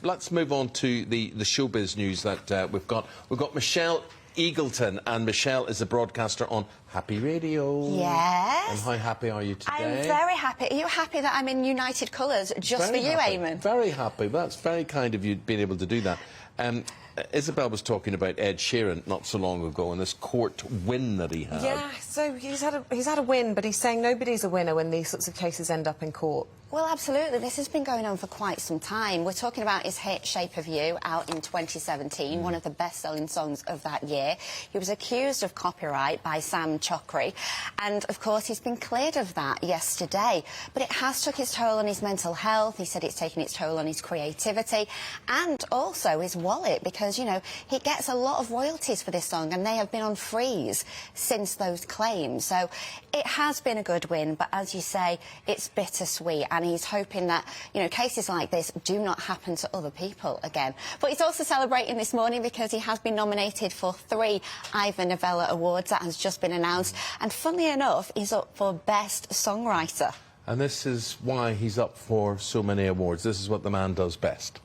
let's move on to the showbiz news that we've got. We've got Michelle Eagleton, and Michelle is a broadcaster on Happy Radio. Yes. And how happy are you today? I'm very happy. Are you happy that I'm in United Colours just for you, Eamonn? Very happy. That's very kind of you being able to do that. Isabel was talking about Ed Sheeran not so long ago and this court win that he had. Yeah, so he's had a win, but he's saying nobody's a winner when these sorts of cases end up in court. Well, absolutely. This has been going on for quite some time. We're talking about his hit Shape of You, out in 2017, one of the best-selling songs of that year. He was accused of copyright by Sam Chokri, and, of course, he's been cleared of that yesterday. But it has took its toll on his mental health. He said it's taken its toll on his creativity and also his wallet because, you know, he gets a lot of royalties for this song, and they have been on freeze since those claims. So it has been a good win, but as you say, it's bittersweet, and he's hoping that, you know, cases like this do not happen to other people again. But he's also celebrating this morning because he has been nominated for 3 Ivor Novello Awards. That has just been announced. And funnily enough, he's up for Best Songwriter. And this is why he's up for so many awards. This is what the man does best.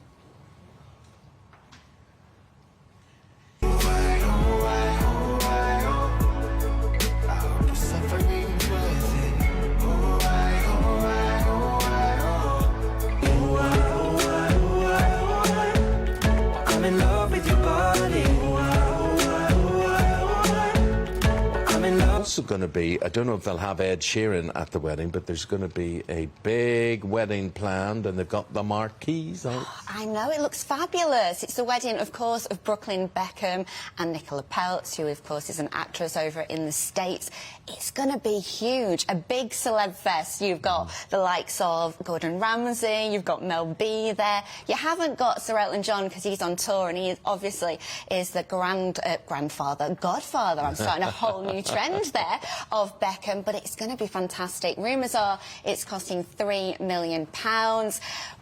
Also going to be, I don't know if they'll have Ed Sheeran at the wedding, but there's going to be a big wedding planned, and they've got the marquees out. I know, it looks fabulous. It's the wedding, of course, of Brooklyn Beckham and Nicola Peltz, who, of course, is an actress over in the States. It's going to be huge, a big celeb fest. You've got the likes of Gordon Ramsay, you've got Mel B there. You haven't got Sir Elton John because he's on tour, and he obviously is the godfather, I'm starting a whole new trend there, of Beckham, but it's going to be fantastic. Rumours are it's costing £3 million.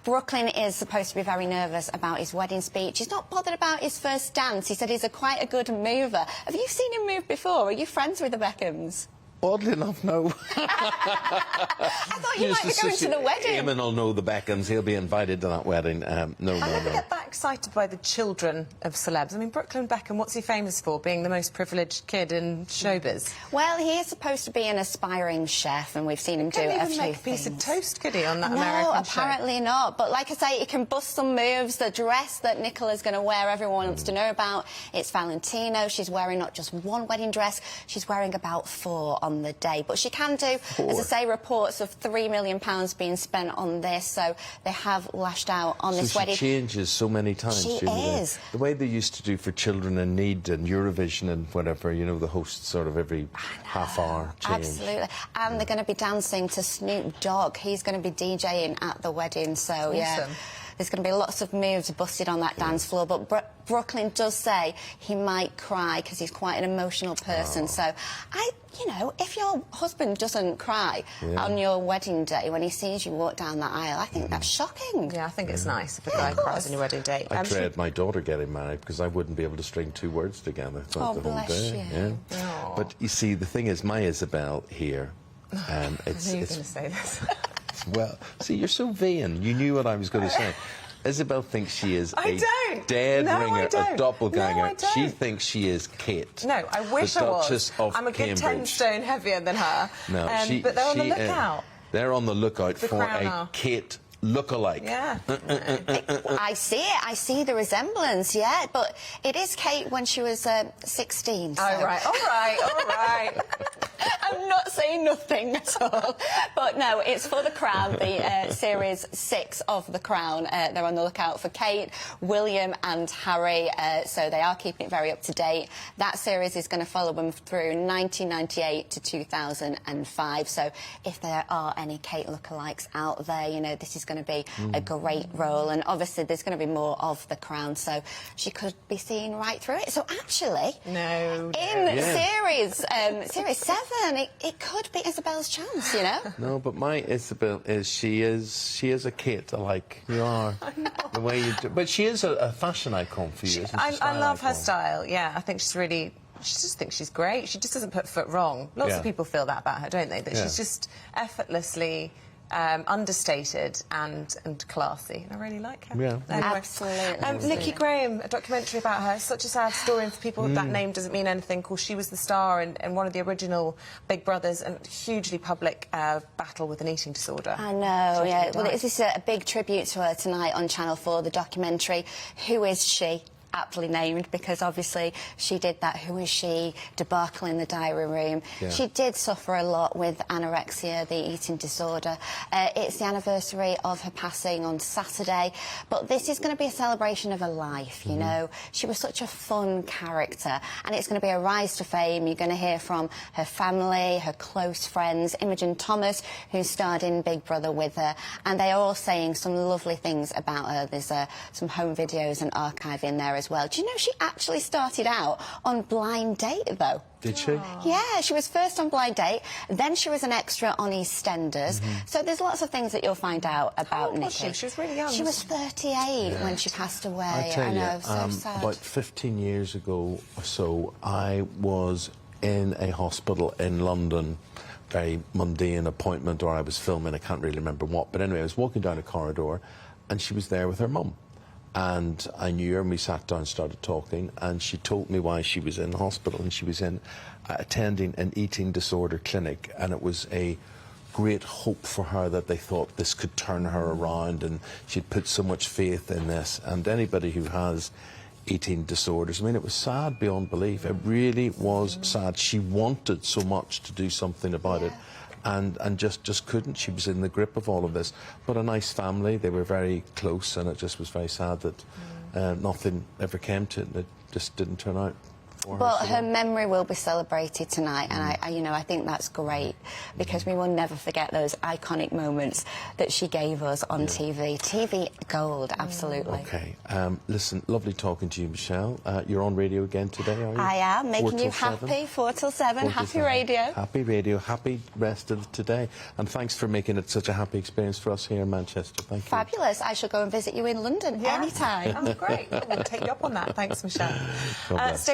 Brooklyn is supposed to be very nervous about his wedding speech. He's not bothered about his first dance. He said he's quite a good mover. Have you seen him move before? Are you friends with the Beckhams? Oddly enough, no. I thought you might be going to the wedding. Eamonn will know the Beckhams. He'll be invited to that wedding. I never get that excited by the children of celebs. I mean, Brooklyn Beckham, what's he famous for? Being the most privileged kid in showbiz? Well, he is supposed to be an aspiring chef, and we've seen him do a few things. Couldn't even make a piece of toast, could he, on that American show? No, apparently not. But like I say, he can bust some moves. The dress that Nicola's going to wear, everyone wants to know about. It's Valentino. She's wearing not just one wedding dress, she's wearing about 4 on the day. But she can do, as I say, reports of £3 million being spent on this, so they have lashed out on this wedding. She changes so many times. She is. The way they used to do for Children in Need and Eurovision and whatever, you know, the hosts sort of every half hour change. Absolutely. And they're going to be dancing to Snoop Dogg. He's going to be DJing at the wedding, so awesome. Yeah. There's going to be lots of moves busted on that dance floor, but Brooklyn does say he might cry because he's quite an emotional person. So, you know, if your husband doesn't cry on your wedding day when he sees you walk down that aisle, I think that's shocking. Yeah, I think it's nice if a guy cries on your wedding day. I dread my daughter getting married because I wouldn't be able to string 2 words together throughout the whole bless day. you. Yeah. But you see, the thing is, my Isabel here, it's... I knew you were going to say this. Well, see, you're so vain. You knew what I was going to say. Isabel thinks she is a dead ringer, a doppelganger. No, I don't. She thinks she is Kate. No, I wish the I was. Duchess of I'm a good Cambridge. 10 stone heavier than her. No, but they're on the lookout. They're on the lookout for a Kate look-alike. Yeah. I see it. I see the resemblance, yeah. But it is Kate when she was 16. So. All right. I'm not saying nothing at all. But no, it's for The Crown, the Series 6 of The Crown. They're on the lookout for Kate, William and Harry, so they are keeping it very up to date. That series is going to follow them through 1998 to 2005. So if there are any Kate lookalikes out there, you know, this is going to be a great role. And obviously there's going to be more of The Crown, so she could be seen right through it. So actually, Series 7, it could be Isabel's chance, you know? No, but my Isabel is she is a Kate like you are. The way you do, but she is a fashion icon for you. I love her style. Yeah, I think she just thinks she's great. She just doesn't put foot wrong. Lots of people feel that about her, don't they? That she's just effortlessly understated and classy. And I really like her. Yeah. Anyway. Absolutely. Nikki Grahame, a documentary about her. Such a sad story, and for people that name doesn't mean anything. Of course, she was the star in one of the original Big Brothers, and hugely public battle with an eating disorder. I know, yeah. Well, this is a big tribute to her tonight on Channel 4, the documentary Who Is She? Aptly named, because obviously she did that Who Is She debacle in the diary room. Yeah. She did suffer a lot with anorexia, the eating disorder. It's the anniversary of her passing on Saturday, but this is going to be a celebration of her life, you know. She was such a fun character, and it's going to be a rise to fame. You're going to hear from her family, her close friends, Imogen Thomas, who starred in Big Brother with her, and they are all saying some lovely things about her. There's some home videos and archive in there as well. Do you know she actually started out on Blind Date, though? Did she? Yeah, she was first on Blind Date, then she was an extra on EastEnders. So there's lots of things that you'll find out about Nikki. Was she? She was really young. She was 38 when she passed away. I tell you, know, so sad. about 15 years ago or so, I was in a hospital in London, very mundane appointment, or I was filming, I can't really remember what, but anyway, I was walking down a corridor and she was there with her mum. And I knew her, and we sat down and started talking, and she told me why she was in hospital, and she was in attending an eating disorder clinic, and it was a great hope for her that they thought this could turn her around, and she'd put so much faith in this. And anybody who has eating disorders, I mean, it was sad beyond belief. It really was sad. She wanted so much to do something about it. And just couldn't. She was in the grip of all of this. But a nice family, they were very close, and it just was very sad that nothing ever came to it. It just didn't turn out for her. Well, her memory will be celebrated tonight, and I think that's great, because we will never forget those iconic moments that she gave us on TV. TV gold, absolutely. Okay. Listen, lovely talking to you, Michelle. You're on radio again today, are you? I am, making 4 you till 7? happy, 4 till 7, happy radio. Happy radio, happy rest of today. And thanks for making it such a happy experience for us here in Manchester. Thank you. Fabulous. I shall go and visit you in London anytime. Oh, great. We'll take you up on that. Thanks, Michelle. God bless. Stay